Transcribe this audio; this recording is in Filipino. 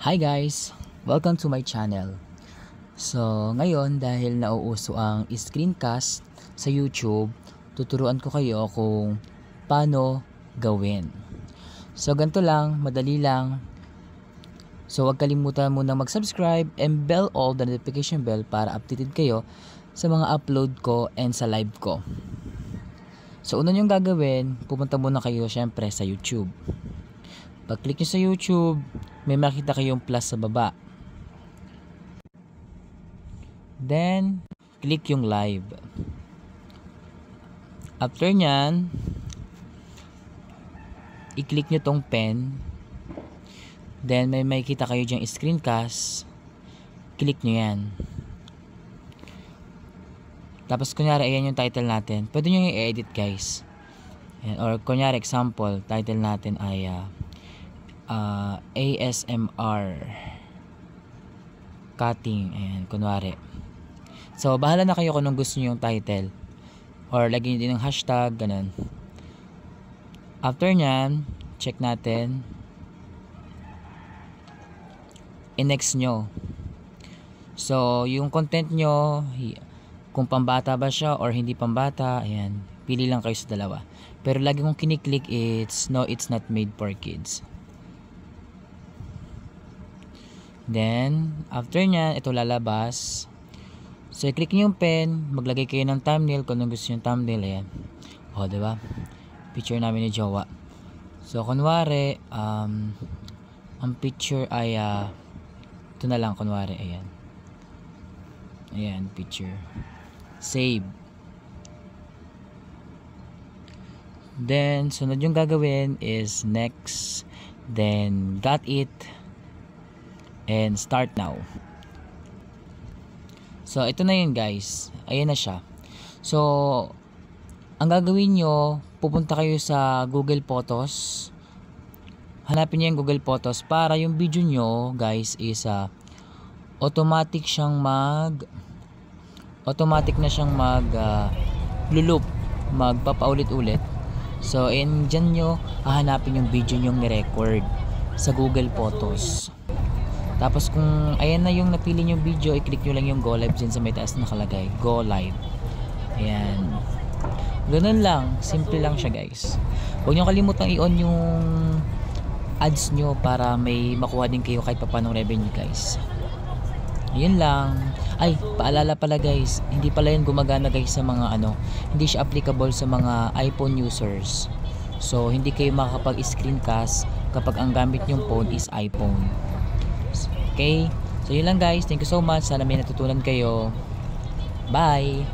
Hi guys! Welcome to my channel. So ngayon dahil nauuso ang screencast sa YouTube, tuturuan ko kayo kung paano gawin. So ganito lang, madali lang. So huwag kalimutan muna mag-subscribe and bell all the notification bell para updated kayo sa mga upload ko and sa live ko. So una nyo gagawin, pupunta muna kayo syempre sa YouTube. Pag-click nyo sa YouTube, may makita kayong plus sa baba. Then, click yung live. After nyan, i-click nyo tong pen. Then, may makita kayo dyang screencast. Click nyo yan. Tapos, kunyari, ayan yung title natin. Pwede nyo yung i-edit, guys. Ayan, or, kunyari, example, title natin ay ASMR cutting, ayan, kunwari. So, bahala na kayo kung anong gusto nyo yung title. Or, lagyan nyo din ng hashtag, ganun. After nyan, check natin. I-next nyo. So, yung content nyo, kung pambata ba siya or hindi pambata, ayan, pili lang kayo sa dalawa. Pero lagi kong kiniklik, it's not made for kids. Then, after nyan, ito lalabas. So, i-click nyo yung pen, maglagay kayo ng thumbnail kung anong gusto nyo yung thumbnail, ayan. O, diba? Picture namin ni Jowa. So, kunwari, ang picture ay, ito na lang, kunwari, ayan. Ayan, picture. Save. Then, sunod yung gagawin is next. Then, got it. And start now. So, ito na yun guys. Ayan na siya. So, ang gagawin nyo, pupunta kayo sa Google Photos. Hanapin nyo yung Google Photos para yung video nyo guys is automatic na siyang lulup, magpapaulit-ulit. So, dyan nyo hahanapin yung video nyo ni-record sa Google Photos. Tapos kung ayan na yung napili nyo video, i-click nyo lang yung go live dyan sa may taas nakalagay. Go live. Ayan. Ganun lang. Simple lang siya guys. Huwag nyo kalimutang i-on yung ads nyo para may makuha din kayo kahit papanong revenue guys. Yun lang. Ay, paalala pala guys. Hindi pala yan gumagana guys sa mga hindi siya applicable sa mga iPhone users. So, hindi kayo makakapag-screencast kapag ang gamit nyong phone is iPhone. Okay, so yun lang guys. Thank you so much. Sana may natutunan kayo. Bye!